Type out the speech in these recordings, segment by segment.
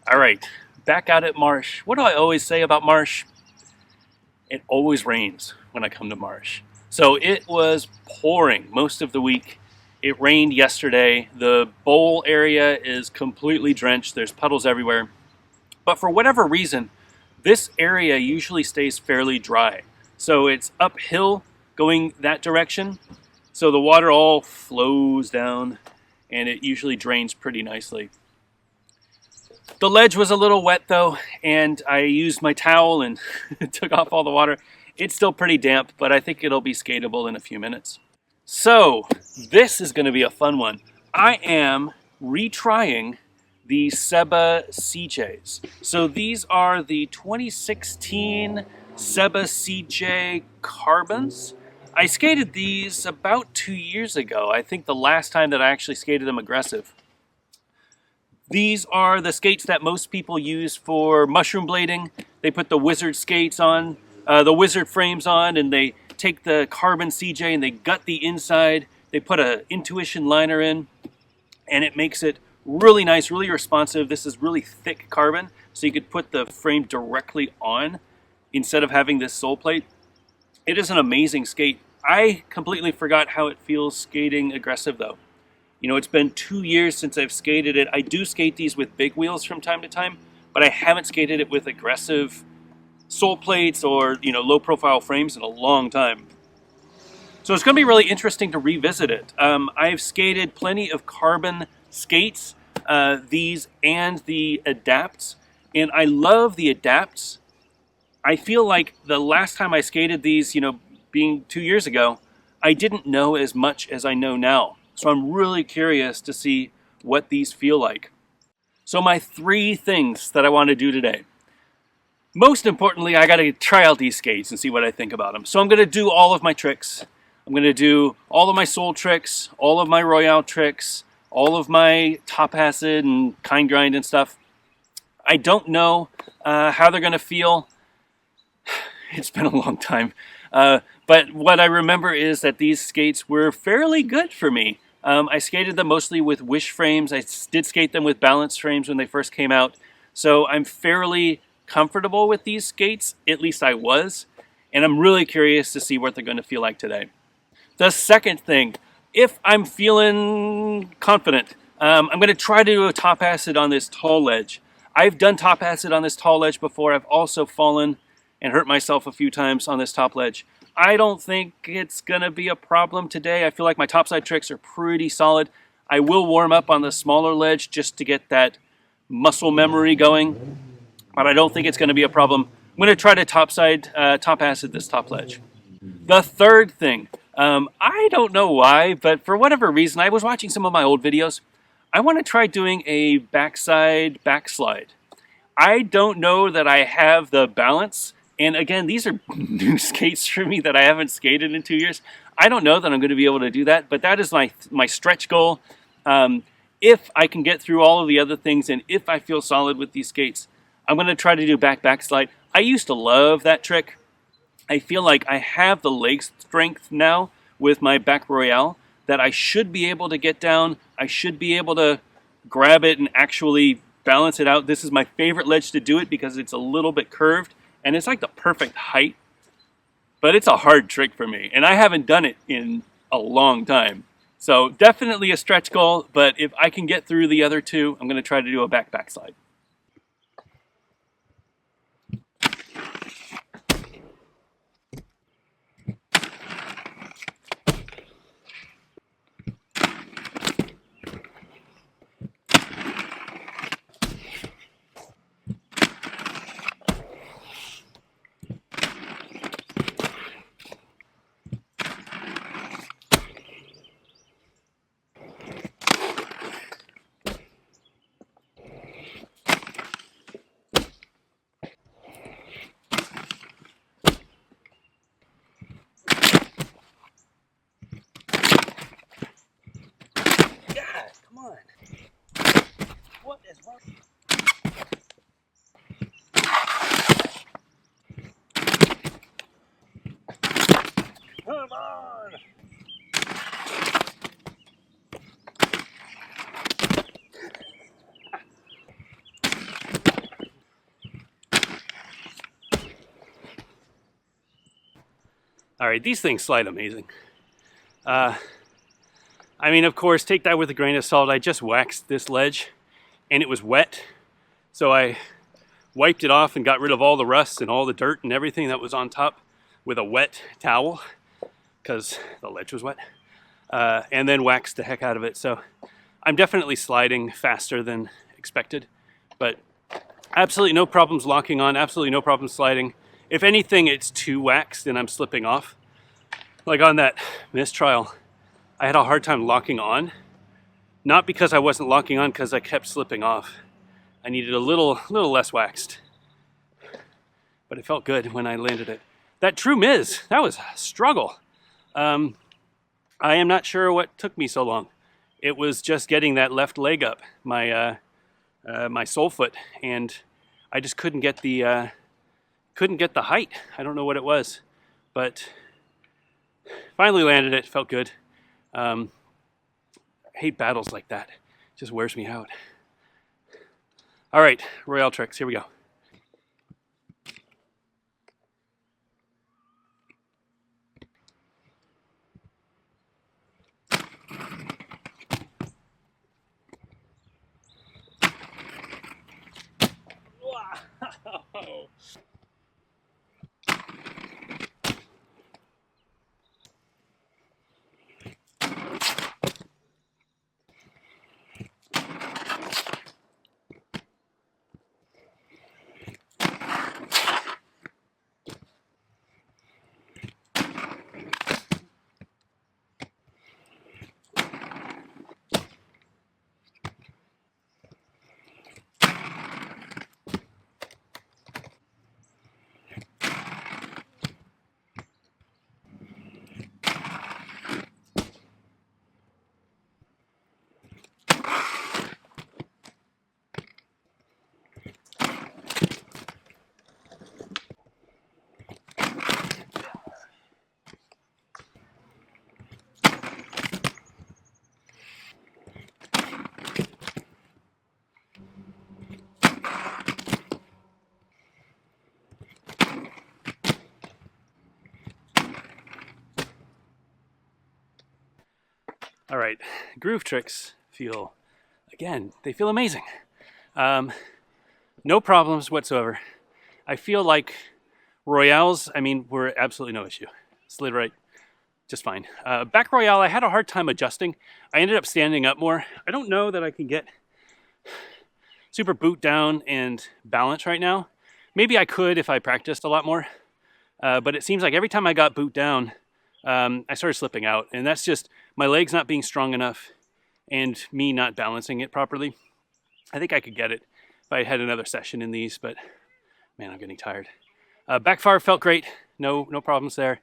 All right, back out at Marsh. What do I always say about Marsh? It always rains when I come to Marsh. So it was pouring most of the week. It rained yesterday. The bowl area is completely drenched. There's puddles everywhere. But for whatever reason, this area usually stays fairly dry. So it's uphill going that direction. So the water all flows down and it usually drains pretty nicely. The ledge was a little wet though, and I used my towel and took off all the water. It's still pretty damp, but I think it'll be skatable in a few minutes. So this is going to be a fun one. I am retrying the Seba CJs. So these are the 2016 Seba CJ Carbons. I skated these about 2 years ago. I think the last time that I actually skated them aggressive. These are the skates that most people use for mushroom blading. They put the wizard skates on, the wizard frames on, and they take the carbon CJ and they gut the inside. They put an intuition liner in, and it makes it really nice, really responsive. This is really thick carbon, so you could put the frame directly on instead of having this sole plate. It is an amazing skate. I completely forgot how it feels skating aggressive though. You know, it's been 2 years since I've skated it. I do skate these with big wheels from time to time, but I haven't skated it with aggressive sole plates or, low profile frames in a long time. So it's going to be really interesting to revisit it. I've skated plenty of carbon skates, these and the adapts, and I love the adapts. I feel like the last time I skated these, being 2 years ago, I didn't know as much as I know now. So I'm really curious to see what these feel like. So my 3 things that I want to do today. Most importantly, I got to try out these skates and see what I think about them. So I'm going to do all of my tricks. I'm going to do all of my sole tricks, all of my Royale tricks, all of my top acid and kind grind and stuff. I don't know how they're going to feel. It's been a long time. But what I remember is that these skates were fairly good for me. I skated them mostly with wish frames. I did skate them with balance frames when they first came out. So I'm fairly comfortable with these skates, at least I was. And I'm really curious to see what they're going to feel like today. The second thing, if I'm feeling confident, I'm going to try to do a top acid on this tall ledge. I've done top acid on this tall ledge before. I've also fallen and hurt myself a few times on this top ledge. I don't think it's going to be a problem today. I feel like my topside tricks are pretty solid. I will warm up on the smaller ledge just to get that muscle memory going, but I don't think it's going to be a problem. I'm going to try to top acid this top ledge. The third thing, I don't know why, but for whatever reason, I was watching some of my old videos. I want to try doing a backside backslide. I don't know that I have the balance. And again, these are new skates for me that I haven't skated in 2 years. I don't know that I'm going to be able to do that, but that is my stretch goal. If I can get through all of the other things and if I feel solid with these skates, I'm going to try to do backslide. I used to love that trick. I feel like I have the leg strength now with my back Royale that I should be able to get down. I should be able to grab it and actually balance it out. This is my favorite ledge to do it because it's a little bit curved. And it's like the perfect height, but it's a hard trick for me. And I haven't done it in a long time. So definitely a stretch goal, but if I can get through the other 2, I'm going to try to do a backslide. Come on. What is wrong? Come on. All right, these things slide amazing. I mean, of course, take that with a grain of salt. I just waxed this ledge and it was wet. So I wiped it off and got rid of all the rust and all the dirt and everything that was on top with a wet towel because the ledge was wet. And then waxed the heck out of it. So I'm definitely sliding faster than expected, but absolutely no problems locking on, absolutely no problem sliding. If anything, it's too waxed and I'm slipping off. Like on that mistrial, I had a hard time locking on. Not because I wasn't locking on, because I kept slipping off. I needed a little less waxed. But it felt good when I landed it. That true miz, that was a struggle. I am not sure what took me so long. It was just getting that left leg up, my sole foot, and I just couldn't get the height. I don't know what it was, but finally landed it. Felt good. I hate battles like that. It just wears me out. All right, Royale tricks. Here we go. Wow. All right, groove tricks feel, again, they feel amazing. No problems whatsoever. I feel like Royales, I mean, were absolutely no issue. Slid right, just fine. Back Royale, I had a hard time adjusting. I ended up standing up more. I don't know that I can get super boot down and balance right now. Maybe I could if I practiced a lot more. But it seems like every time I got boot down, I started slipping out, and that's just my legs not being strong enough and me not balancing it properly. I think I could get it if I had another session in these, but man, I'm getting tired. Backfire felt great. No problems there.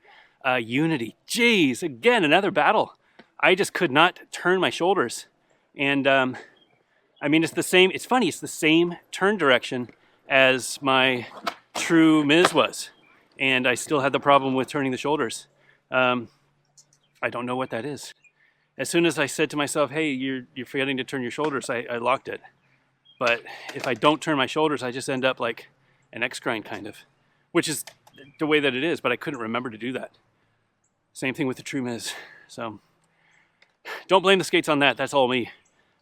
Unity, geez, again, another battle. I just could not turn my shoulders. And I mean, it's the same, it's funny, it's the same turn direction as my true Miz was. And I still had the problem with turning the shoulders. I don't know what that is. As soon as I said to myself, hey, you're forgetting to turn your shoulders, I locked it. But if I don't turn my shoulders, I just end up like an X grind kind of, which is the way that it is, but I couldn't remember to do that. Same thing with the true Miz. So don't blame the skates on that. That's all me.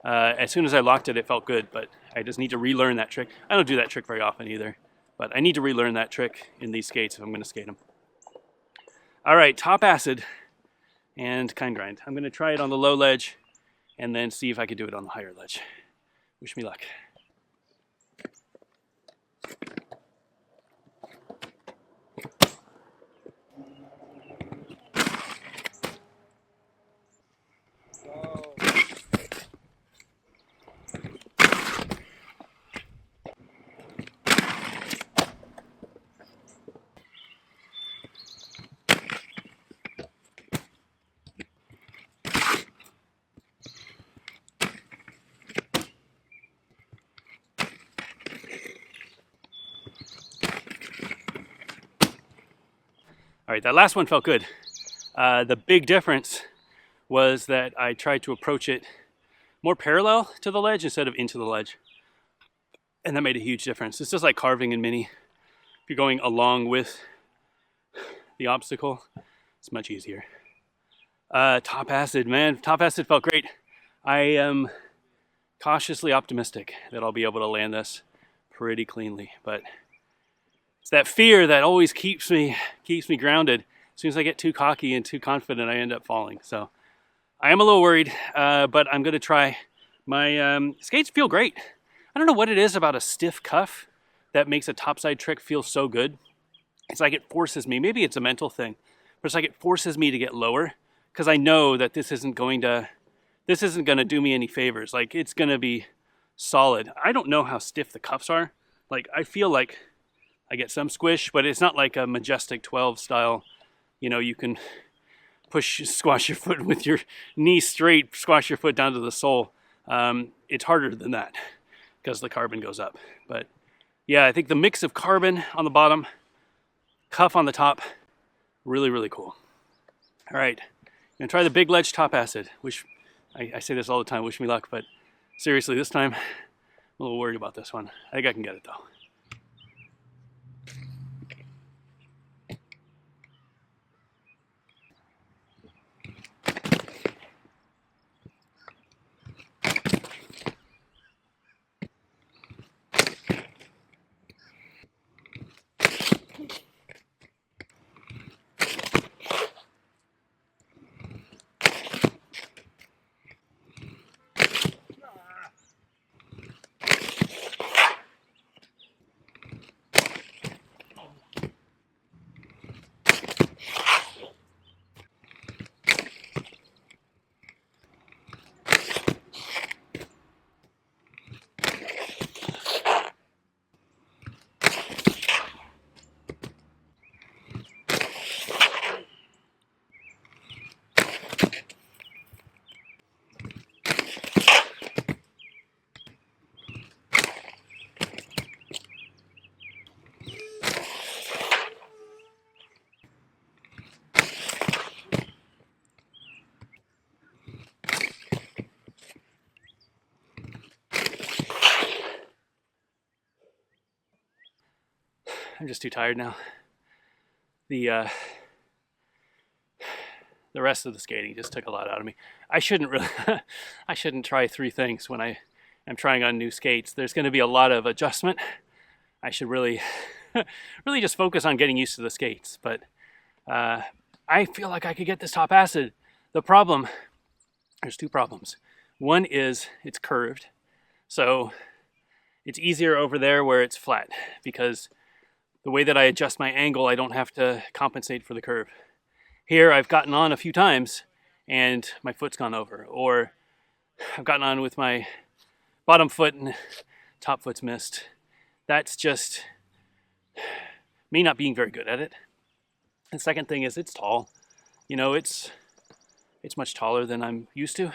As soon as I locked it, it felt good, but I just need to relearn that trick. I don't do that trick very often either, but I need to relearn that trick in these skates if I'm going to skate them. All right, top acid and kind grind. I'm going to try it on the low ledge and then see if I can do it on the higher ledge. Wish me luck. All right, that last one felt good. The big difference was that I tried to approach it more parallel to the ledge instead of into the ledge. And that made a huge difference. It's just like carving in mini. If you're going along with the obstacle, It's much easier. Top acid, man. Top acid felt great. I am cautiously optimistic that I'll be able to land this pretty cleanly, but it's that fear that always keeps me grounded. As soon as I get too cocky and too confident, I end up falling. So I am a little worried, but I'm going to try. My skates feel great. I don't know what it is about a stiff cuff that makes a topside trick feel so good. It's like it forces me, maybe it's a mental thing, but it's like it forces me to get lower because I know that this isn't going to do me any favors. Like, it's going to be solid. I don't know how stiff the cuffs are. Like, I feel like I get some squish, but it's not like a Majestic 12 style. You know, you can squash your foot with your knee straight, squash your foot down to the sole. It's harder than that because the carbon goes up. But yeah, I think the mix of carbon on the bottom, cuff on the top, really, really cool. All right, I'm gonna try the big ledge top acid, which I say this all the time, wish me luck, but seriously, this time, I'm a little worried about this one. I think I can get it though. I'm just too tired now. The rest of the skating just took a lot out of me. I shouldn't try 3 things when I am trying on new skates. There's going to be a lot of adjustment. I should really just focus on getting used to the skates. But I feel like I could get this top acid. The problem, there's 2 problems. One is it's curved. So it's easier over there where it's flat because the way that I adjust my angle, I don't have to compensate for the curve. Here, I've gotten on a few times and my foot's gone over, or I've gotten on with my bottom foot and top foot's missed. That's just me not being very good at it. The second thing is it's tall. You know, it's much taller than I'm used to,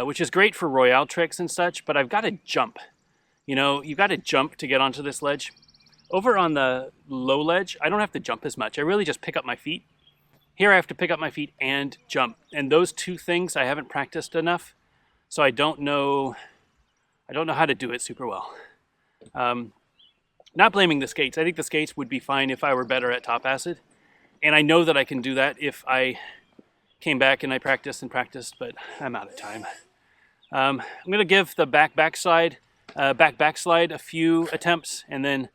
which is great for Royale tricks and such, but I've got to jump. You know, you've got to jump to get onto this ledge. Over on the low ledge, I don't have to jump as much. I really just pick up my feet. Here I have to pick up my feet and jump. And those 2 things I haven't practiced enough, so I don't know how to do it super well. Not blaming the skates. I think the skates would be fine if I were better at top acid. And I know that I can do that if I came back and I practiced, but I'm out of time. I'm going to give the backslide a few attempts and then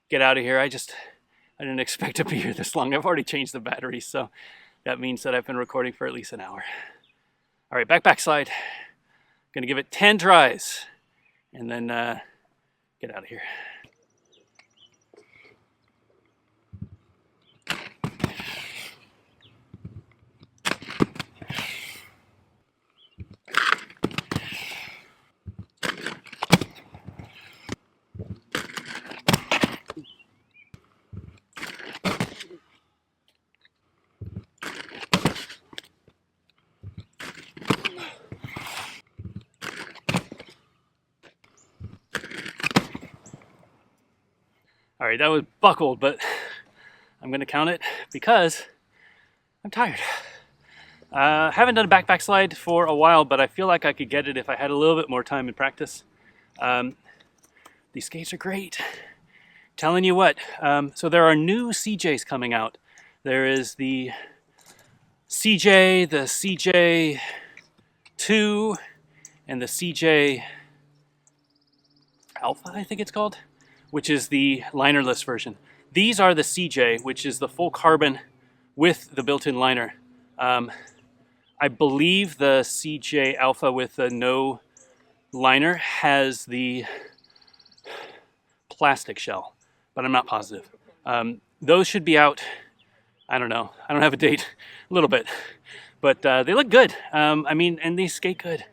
get out of here. I didn't expect to be here this long. I've already changed the batteries, so that means that I've been recording for at least an hour. All right, backslide. Gonna give it 10 tries and then get out of here. All right, that was buckled, but I'm gonna count it because I'm tired. Haven't done a backslide for a while, but I feel like I could get it if I had a little bit more time in practice. These skates are great. Telling you what, so there are new CJs coming out. There is the CJ, the CJ2, and the CJ Alpha, I think it's called, which is the linerless version. These are the CJ, which is the full carbon with the built-in liner. I believe the CJ Alpha with the no liner has the plastic shell, but I'm not positive. Those should be out, I don't know, I don't have a date, a little bit, but they look good. I mean, and they skate good.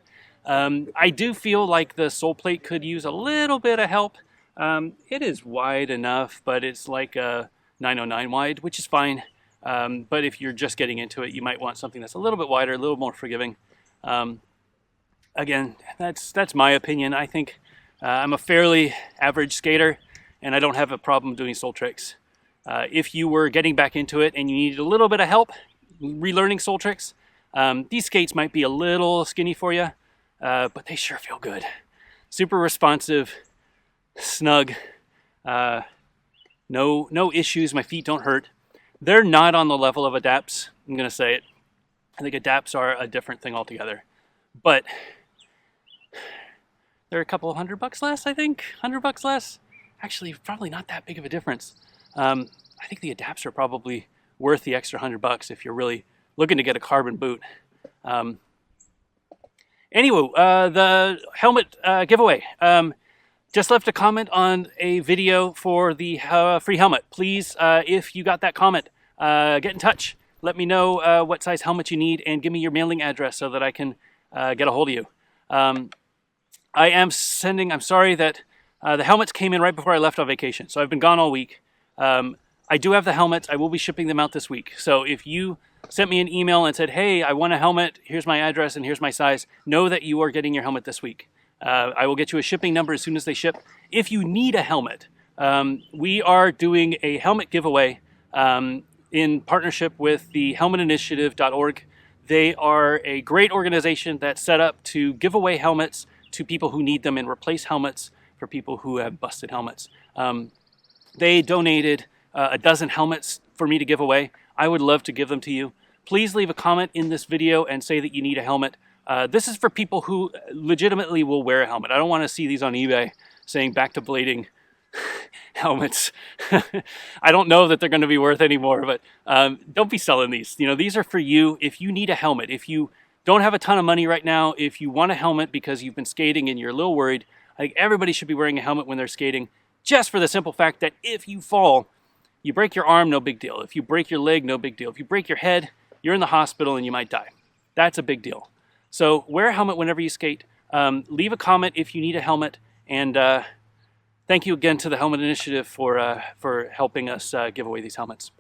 I do feel like the sole plate could use a little bit of help. It is wide enough, but it's like a 909 wide, which is fine. But if you're just getting into it, you might want something that's a little bit wider, a little more forgiving. Again, that's my opinion. I think I'm a fairly average skater, and I don't have a problem doing sole tricks. If you were getting back into it and you needed a little bit of help relearning sole tricks, these skates might be a little skinny for you, but they sure feel good. Super responsive, snug, no issues. My feet don't hurt. They're not on the level of adapts. I'm going to say it. I think adapts are a different thing altogether. But they're a couple $100 less, I think. $100 less. Actually, probably not that big of a difference. I think the adapts are probably worth the extra $100 if you're really looking to get a carbon boot. Anyway, the helmet giveaway. Just left a comment on a video for the free helmet. Please, if you got that comment, get in touch. Let me know what size helmet you need and give me your mailing address so that I can get a hold of you. I'm sorry that the helmets came in right before I left on vacation, so I've been gone all week. I do have the helmets. I will be shipping them out this week. So if you sent me an email and said, hey, I want a helmet, here's my address and here's my size, know that you are getting your helmet this week. I will get you a shipping number as soon as they ship. If you need a helmet, we are doing a helmet giveaway in partnership with the helmetinitiative.org. They are a great organization that's set up to give away helmets to people who need them and replace helmets for people who have busted helmets. They donated a dozen helmets for me to give away. I would love to give them to you. Please leave a comment in this video and say that you need a helmet. This is for people who legitimately will wear a helmet. I don't want to see these on eBay saying back to blading helmets. I don't know that they're going to be worth any more, but don't be selling these. You know, these are for you. If you need a helmet, if you don't have a ton of money right now, if you want a helmet because you've been skating and you're a little worried, I think everybody should be wearing a helmet when they're skating, just for the simple fact that if you fall, you break your arm, no big deal. If you break your leg, no big deal. If you break your head, you're in the hospital and you might die. That's a big deal. So wear a helmet whenever you skate. Leave a comment if you need a helmet. And thank you again to the Helmet Initiative for helping us give away these helmets.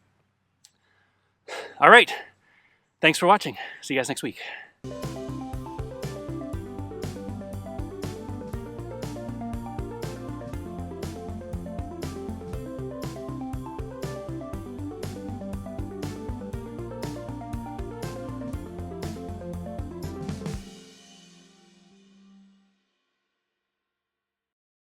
All right. Thanks for watching. See you guys next week.